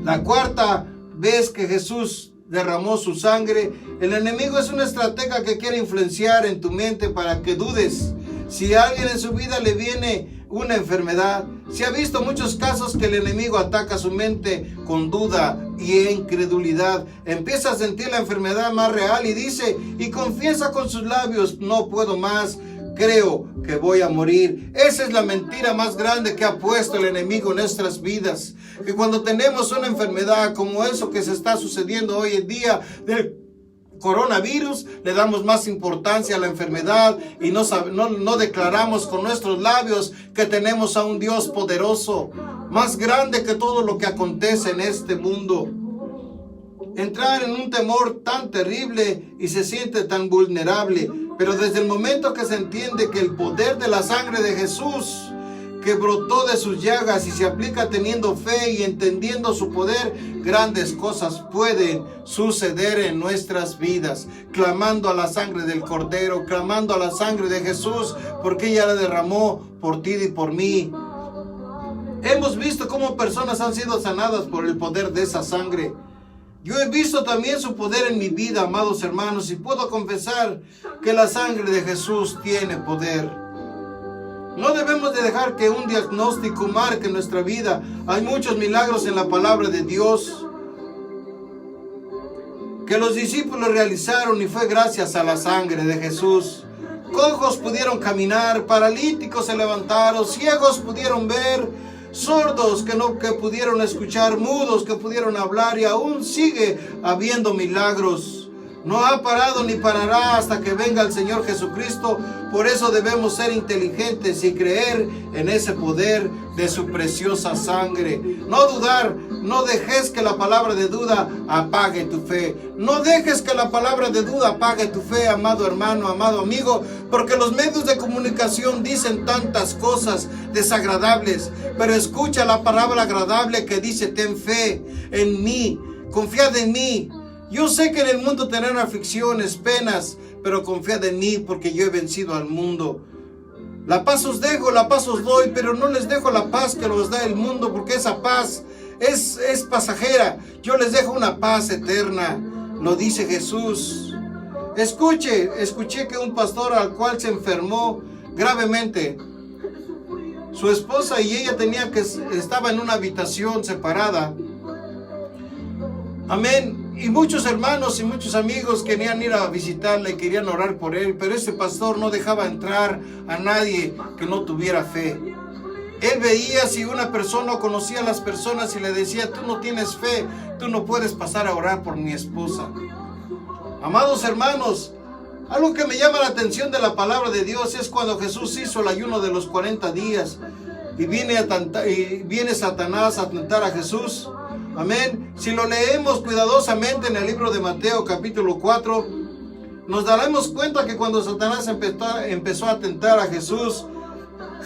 La cuarta vez que Jesús derramó su sangre, el enemigo es una estratega que quiere influenciar en tu mente para que dudes. Si a alguien en su vida le viene una enfermedad, se ha visto muchos casos que el enemigo ataca su mente con duda y incredulidad. Empieza a sentir la enfermedad más real y dice y confiesa con sus labios: no puedo más, creo que voy a morir. Esa es la mentira más grande que ha puesto el enemigo en nuestras vidas. Que cuando tenemos una enfermedad como eso que se está sucediendo hoy en día del coronavirus, le damos más importancia a la enfermedad y no declaramos con nuestros labios que tenemos a un Dios poderoso, más grande que todo lo que acontece en este mundo. Entrar en un temor tan terrible y se siente tan vulnerable, pero desde el momento que se entiende que el poder de la sangre de Jesús, que brotó de sus llagas y se aplica teniendo fe y entendiendo su poder, grandes cosas pueden suceder en nuestras vidas. Clamando a la sangre del Cordero, clamando a la sangre de Jesús, porque ella la derramó por ti y por mí. Hemos visto cómo personas han sido sanadas por el poder de esa sangre. Yo he visto también su poder en mi vida, amados hermanos, y puedo confesar que la sangre de Jesús tiene poder. No debemos de dejar que un diagnóstico marque nuestra vida. Hay muchos milagros en la palabra de Dios que los discípulos realizaron y fue gracias a la sangre de Jesús. Cojos pudieron caminar, paralíticos se levantaron, ciegos pudieron ver, sordos que pudieron escuchar, mudos que pudieron hablar, y aún sigue habiendo milagros. No ha parado ni parará hasta que venga el Señor Jesucristo. Por eso debemos ser inteligentes y creer en ese poder de su preciosa sangre. No dudar, no dejes que la palabra de duda apague tu fe. No dejes que la palabra de duda apague tu fe, amado hermano, amado amigo, porque los medios de comunicación dicen tantas cosas desagradables, pero escucha la palabra agradable que dice: ten fe en mí, confiad en mí. Yo sé que en el mundo tendrán aflicciones, penas, pero confiad en mí porque yo he vencido al mundo. La paz os dejo, la paz os doy, pero no les dejo la paz que los da el mundo, porque esa paz es pasajera. Yo les dejo una paz eterna, lo dice Jesús. Escuché que un pastor al cual se enfermó gravemente, su esposa y ella estaba en una habitación separada. Amén. Y muchos hermanos y muchos amigos querían ir a visitarle, querían orar por él, pero ese pastor no dejaba entrar a nadie que no tuviera fe. Él veía si una persona conocía a las personas y le decía: tú no tienes fe, tú no puedes pasar a orar por mi esposa. Amados hermanos, algo que me llama la atención de la palabra de Dios es cuando Jesús hizo el ayuno de los 40 días y viene Satanás a tentar a Jesús. Amén. Si lo leemos cuidadosamente en el libro de Mateo capítulo 4, nos daremos cuenta que cuando Satanás empezó a tentar a Jesús,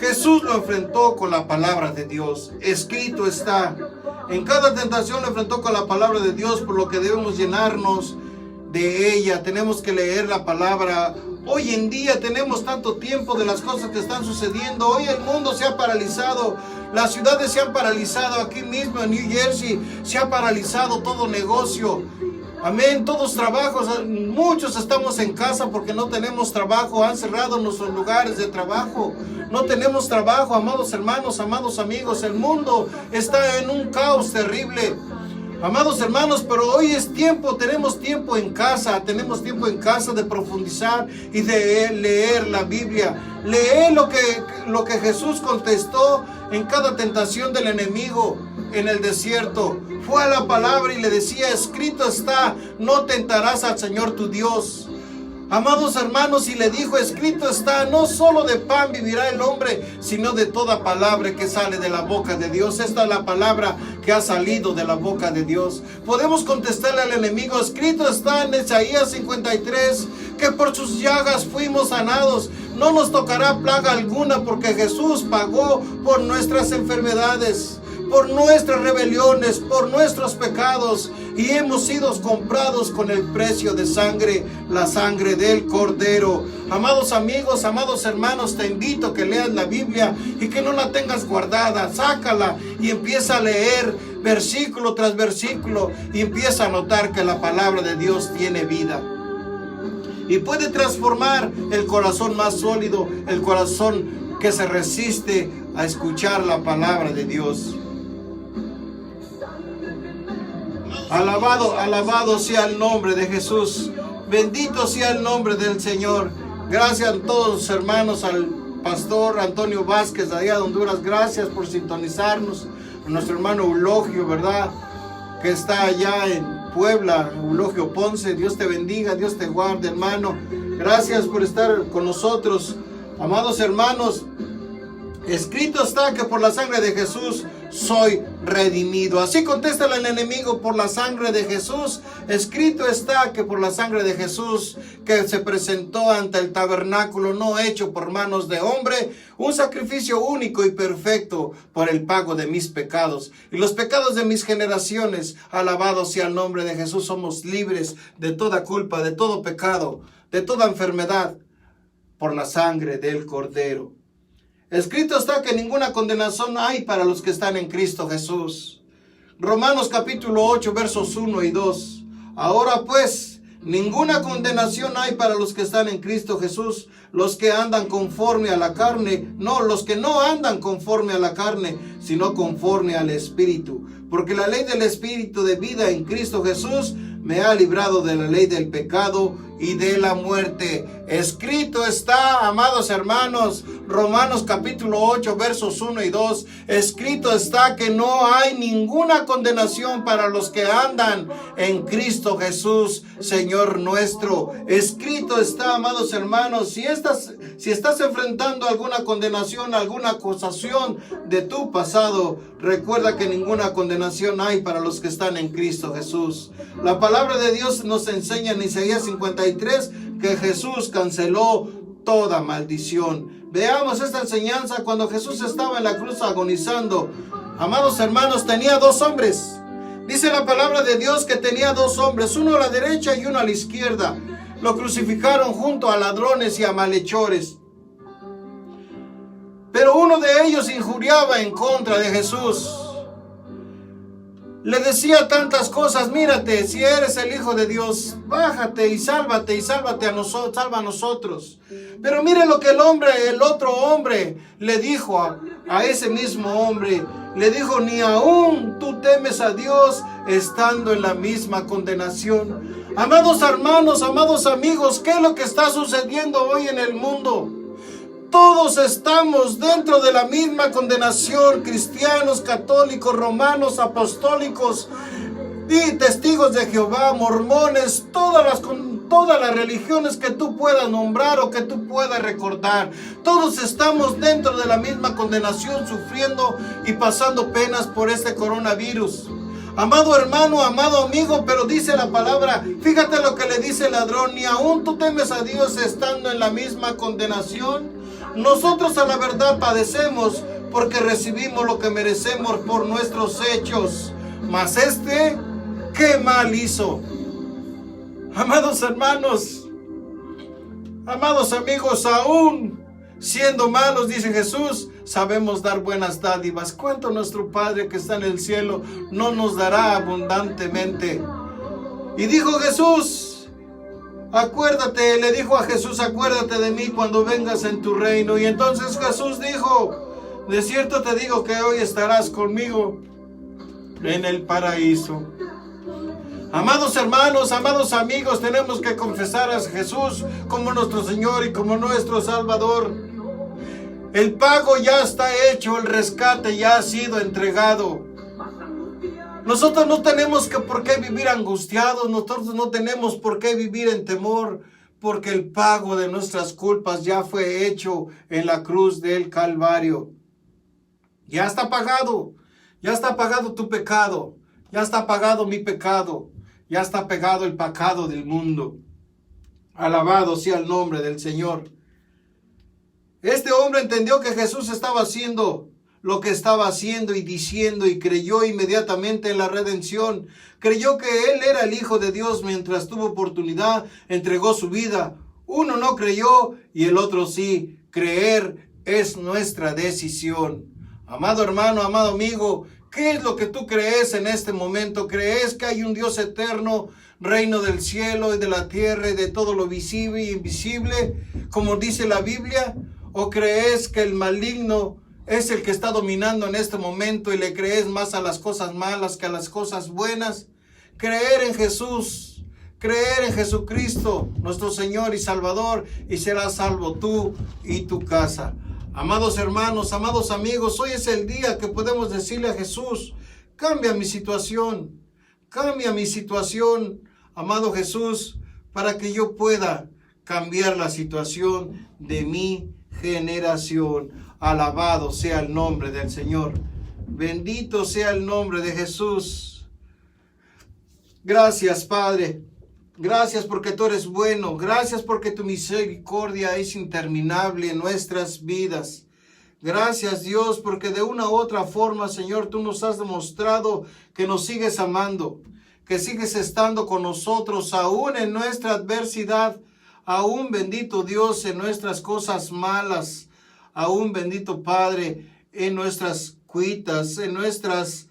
Jesús lo enfrentó con la palabra de Dios. Escrito está. En cada tentación lo enfrentó con la palabra de Dios, por lo que debemos llenarnos de ella. Tenemos que leer la palabra. Hoy en día tenemos tanto tiempo de las cosas que están sucediendo. Hoy el mundo se ha paralizado. Las ciudades se han paralizado. Aquí mismo en New Jersey se ha paralizado todo negocio. Amén. Todos trabajos. Muchos estamos en casa porque no tenemos trabajo. Han cerrado nuestros lugares de trabajo. No tenemos trabajo, amados hermanos, amados amigos. El mundo está en un caos terrible. Amados hermanos, pero hoy es tiempo, tenemos tiempo en casa de profundizar y de leer la Biblia. Lee lo que Jesús contestó en cada tentación del enemigo en el desierto. Fue a la palabra y le decía: escrito está, no tentarás al Señor tu Dios. Amados hermanos, y le dijo: escrito está, no solo de pan vivirá el hombre, sino de toda palabra que sale de la boca de Dios. Esta es la palabra que ha salido de la boca de Dios. Podemos contestarle al enemigo: escrito está en Isaías 53, que por sus llagas fuimos sanados. No nos tocará plaga alguna, porque Jesús pagó por nuestras enfermedades, por nuestras rebeliones, por nuestros pecados, y hemos sido comprados con el precio de sangre, la sangre del Cordero. Amados amigos, amados hermanos, te invito a que leas la Biblia y que no la tengas guardada. Sácala y empieza a leer versículo tras versículo y empieza a notar que la palabra de Dios tiene vida y puede transformar el corazón más sólido, el corazón que se resiste a escuchar la palabra de Dios. Alabado sea el nombre de Jesús. Bendito sea el nombre del Señor. Gracias a todos los hermanos, al pastor Antonio Vázquez de allá de Honduras. Gracias por sintonizarnos. A nuestro hermano Eulogio, ¿verdad?, que está allá en Puebla, Eulogio Ponce. Dios te bendiga, Dios te guarde, hermano. Gracias por estar con nosotros. Amados hermanos, escrito está que por la sangre de Jesús soy redimido. Así contéstale al enemigo: por la sangre de Jesús. Escrito está que por la sangre de Jesús, que se presentó ante el tabernáculo no hecho por manos de hombre, un sacrificio único y perfecto por el pago de mis pecados y los pecados de mis generaciones. Alabado sea el nombre de Jesús. Somos libres de toda culpa, de todo pecado, de toda enfermedad, por la sangre del Cordero. Escrito está que ninguna condenación hay para los que están en Cristo Jesús. Romanos capítulo 8, versos 1 y 2. Ahora pues, ninguna condenación hay para los que están en Cristo Jesús, los que andan conforme a la carne, no, los que no andan conforme a la carne, sino conforme al Espíritu. Porque la ley del Espíritu de vida en Cristo Jesús me ha librado de la ley del pecado y de la muerte. Escrito está, amados hermanos, Romanos capítulo 8, versos 1 y 2. Escrito está que no hay ninguna condenación para los que andan en Cristo Jesús, Señor nuestro. Escrito está, amados hermanos, si estás enfrentando alguna condenación, alguna acusación de tu pasado, recuerda que ninguna condenación hay para los que están en Cristo Jesús. La palabra de Dios nos enseña en Isaías 53 que Jesús canceló toda maldición. Veamos esta enseñanza cuando Jesús estaba en la cruz agonizando. Amados hermanos, tenía dos hombres. Dice la palabra de Dios que tenía dos hombres, uno a la derecha y uno a la izquierda. Lo crucificaron junto a ladrones y a malhechores. Pero uno de ellos injuriaba en contra de Jesús. Le decía tantas cosas: mírate, si eres el Hijo de Dios, bájate y sálvate a nosotros, salva a nosotros. Pero mire lo que el otro hombre le dijo a ese mismo hombre. Le dijo: ni aún tú temes a Dios estando en la misma condenación. Amados hermanos, amados amigos, ¿qué es lo que está sucediendo hoy en el mundo? Todos estamos dentro de la misma condenación: cristianos, católicos, romanos, apostólicos y testigos de Jehová, mormones, todas las religiones que tú puedas nombrar o que tú puedas recordar. Todos estamos dentro de la misma condenación, sufriendo y pasando penas por este coronavirus. Amado hermano, amado amigo, pero dice la palabra, fíjate lo que le dice el ladrón: ni aún tú temes a Dios estando en la misma condenación. Nosotros a la verdad padecemos porque recibimos lo que merecemos por nuestros hechos. Mas ¿qué mal hizo? Amados hermanos, amados amigos, aún siendo malos, dice Jesús, sabemos dar buenas dádivas. ¿Cuánto nuestro Padre que está en el cielo no nos dará abundantemente? Y dijo Jesús, le dijo a Jesús: acuérdate de mí cuando vengas en tu reino. Y entonces Jesús dijo: de cierto te digo que hoy estarás conmigo en el paraíso. Amados hermanos, amados amigos, tenemos que confesar a Jesús como nuestro Señor y como nuestro Salvador. El pago ya está hecho, el rescate ya ha sido entregado. Nosotros no tenemos por qué vivir angustiados, nosotros no tenemos por qué vivir en temor, porque el pago de nuestras culpas ya fue hecho en la cruz del Calvario. Ya está pagado tu pecado, ya está pagado mi pecado, ya está pagado el pecado del mundo. Alabado sea el nombre del Señor. Este hombre entendió que Jesús estaba haciendo lo que estaba haciendo y diciendo, y creyó inmediatamente en la redención. Creyó que Él era el Hijo de Dios. Mientras tuvo oportunidad, entregó su vida. Uno no creyó y el otro sí. Creer es nuestra decisión. Amado hermano, amado amigo, ¿qué es lo que tú crees en este momento? ¿Crees que hay un Dios eterno, reino del cielo y de la tierra y de todo lo visible e invisible, como dice la Biblia? ¿O crees que el maligno es el que está dominando en este momento y le crees más a las cosas malas que a las cosas buenas? Creer en Jesús, creer en Jesucristo, nuestro Señor y Salvador, y serás salvo tú y tu casa. Amados hermanos, amados amigos, hoy es el día que podemos decirle a Jesús: cambia mi situación, amado Jesús, para que yo pueda cambiar la situación de mi generación. Alabado sea el nombre del Señor. Bendito sea el nombre de Jesús. Gracias, Padre. Gracias porque tú eres bueno. Gracias porque tu misericordia es interminable en nuestras vidas. Gracias, Dios, porque de una u otra forma, Señor, tú nos has demostrado que nos sigues amando, que sigues estando con nosotros aún en nuestra adversidad, aún, bendito Dios, en nuestras cosas malas, aún, bendito Padre, en nuestras cuitas, en nuestras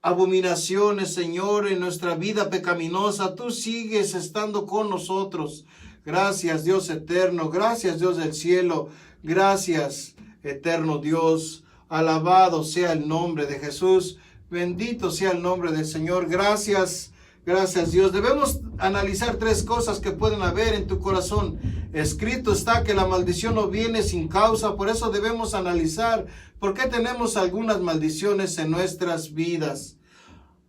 abominaciones, Señor, en nuestra vida pecaminosa. Tú sigues estando con nosotros. Gracias, Dios eterno. Gracias, Dios del cielo. Gracias, eterno Dios. Alabado sea el nombre de Jesús. Bendito sea el nombre del Señor. Gracias, Gracias, Dios. Debemos analizar 3 cosas que pueden haber en tu corazón. Escrito está que la maldición no viene sin causa. Por eso debemos analizar por qué tenemos algunas maldiciones en nuestras vidas.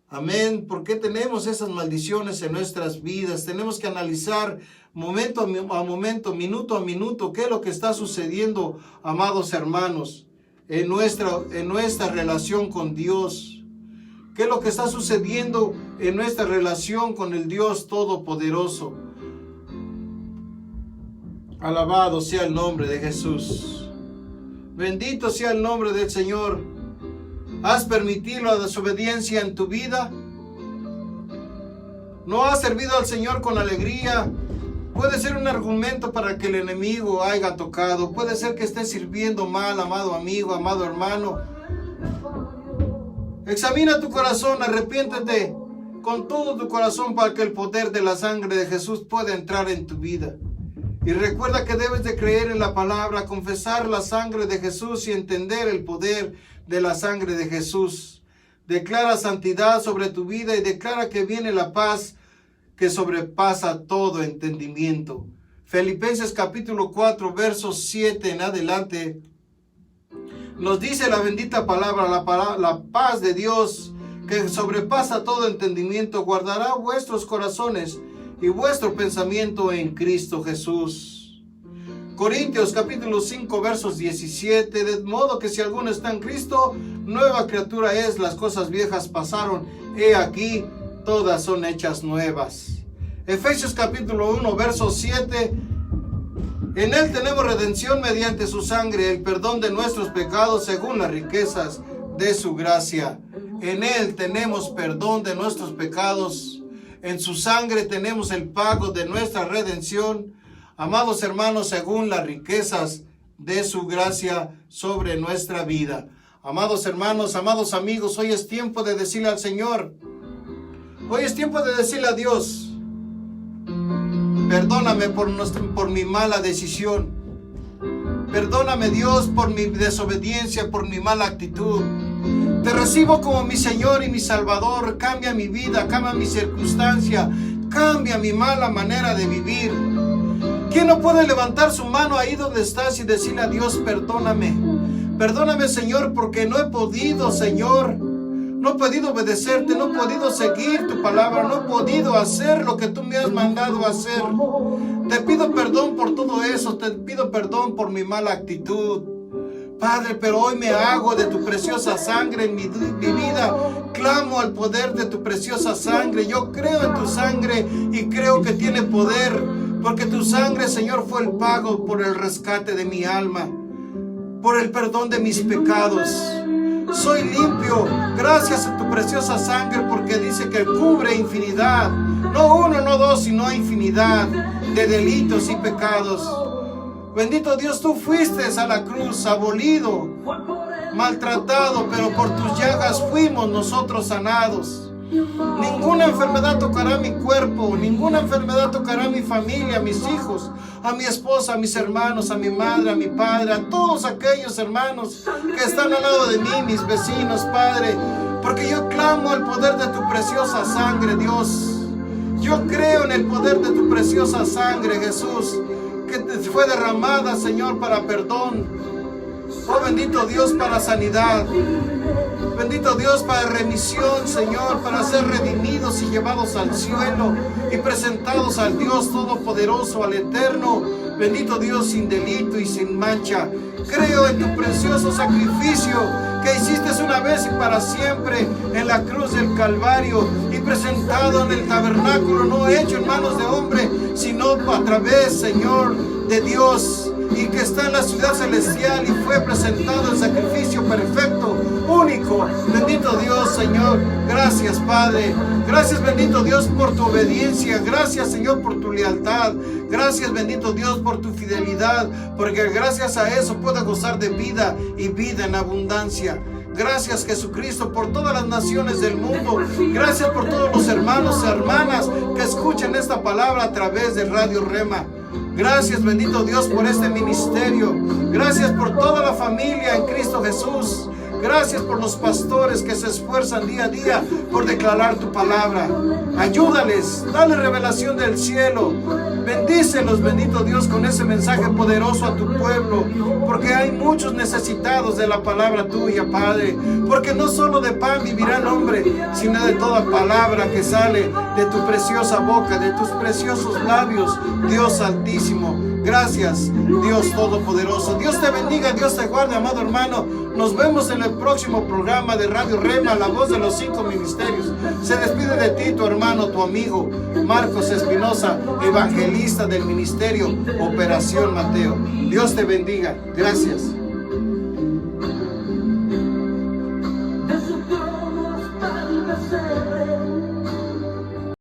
Amén. ¿Por qué tenemos esas maldiciones en nuestras vidas? Tenemos que analizar momento a momento, minuto a minuto, qué es lo que está sucediendo, amados hermanos, en nuestra relación con Dios. ¿Qué es lo que está sucediendo en nuestra relación con el Dios Todopoderoso? Alabado sea el nombre de Jesús. Bendito sea el nombre del Señor. ¿Has permitido la desobediencia en tu vida? ¿No has servido al Señor con alegría? Puede ser un argumento para que el enemigo haya tocado. Puede ser que estés sirviendo mal, amado amigo, amado hermano. Examina tu corazón, arrepiéntete con todo tu corazón para que el poder de la sangre de Jesús pueda entrar en tu vida. Y recuerda que debes de creer en la palabra, confesar la sangre de Jesús y entender el poder de la sangre de Jesús. Declara santidad sobre tu vida y declara que viene la paz que sobrepasa todo entendimiento. Filipenses capítulo 4, versos 7 en adelante. Nos dice la bendita palabra, la paz de Dios que sobrepasa todo entendimiento, guardará vuestros corazones y vuestro pensamiento en Cristo Jesús. Corintios capítulo 5 versos 17, de modo que si alguno está en Cristo, nueva criatura es, las cosas viejas pasaron, he aquí, todas son hechas nuevas. Efesios capítulo 1 verso 7, en él tenemos redención mediante su sangre, el perdón de nuestros pecados según las riquezas de su gracia. En él tenemos perdón de nuestros pecados. En su sangre tenemos el pago de nuestra redención. Amados hermanos, según las riquezas de su gracia sobre nuestra vida. Amados hermanos, amados amigos, hoy es tiempo de decirle al Señor. Hoy es tiempo de decirle a Dios. Perdóname por mi mala decisión. Perdóname, Dios, por mi desobediencia, por mi mala actitud. Te recibo como mi Señor y mi Salvador. Cambia mi vida, cambia mi circunstancia, cambia mi mala manera de vivir. ¿Quién no puede levantar su mano ahí donde estás y decirle a Dios, perdóname? Perdóname, Señor, porque no he podido, Señor. No he podido obedecerte, no he podido seguir tu palabra, no he podido hacer lo que tú me has mandado a hacer. Te pido perdón por todo eso, te pido perdón por mi mala actitud. Padre, pero hoy me hago de tu preciosa sangre en mi vida. Clamo al poder de tu preciosa sangre. Yo creo en tu sangre y creo que tiene poder, porque tu sangre, Señor, fue el pago por el rescate de mi alma, por el perdón de mis pecados. Soy limpio gracias a tu preciosa sangre, porque dice que cubre infinidad, no uno, no dos, sino infinidad de delitos y pecados. Bendito Dios, tú fuiste a la cruz, abolido, maltratado, pero por tus llagas fuimos nosotros sanados. Ninguna enfermedad tocará mi cuerpo, ninguna enfermedad tocará a mi familia, a mis hijos, a mi esposa, a mis hermanos, a mi madre, a mi padre, a todos aquellos hermanos que están al lado de mí, mis vecinos, Padre, porque yo clamo al poder de tu preciosa sangre, Dios. Yo creo en el poder de tu preciosa sangre, Jesús, que fue derramada, Señor, para perdón. Oh, bendito Dios, para sanidad. Bendito Dios, para remisión, Señor, para ser redimidos y llevados al cielo y presentados al Dios Todopoderoso, al Eterno. Bendito Dios, sin delito y sin mancha. Creo en tu precioso sacrificio que hiciste una vez y para siempre en la cruz del Calvario y presentado en el tabernáculo, no hecho en manos de hombre, sino a través, Señor, de Dios, y que está en la ciudad celestial y fue presentado el sacrificio perfecto, único. Bendito Dios, Señor. Gracias, Padre. Gracias, bendito Dios, por tu obediencia. Gracias, Señor, por tu lealtad. Gracias, bendito Dios, por tu fidelidad, porque gracias a eso puedo gozar de vida y vida en abundancia. Gracias, Jesucristo, por todas las naciones del mundo. Gracias por todos los hermanos y hermanas que escuchan esta palabra a través de Radio Rema. Gracias, bendito Dios, por este ministerio. Gracias por toda la familia en Cristo Jesús. Gracias por los pastores que se esfuerzan día a día por declarar tu palabra. Ayúdales, dale revelación del cielo. Bendícelos, bendito Dios, con ese mensaje poderoso a tu pueblo, porque hay muchos necesitados de la palabra tuya, Padre, porque no solo de pan vivirá el hombre, sino de toda palabra que sale de tu preciosa boca, de tus preciosos labios, Dios Altísimo. Gracias, Dios Todopoderoso. Dios te bendiga, Dios te guarde, amado hermano. Nos vemos en el próximo programa de Radio Rema, la voz de los 5 ministerios. Se despide de ti tu hermano, tu amigo, Marcos Espinosa, evangelista del ministerio Operación Mateo. Dios te bendiga. Gracias.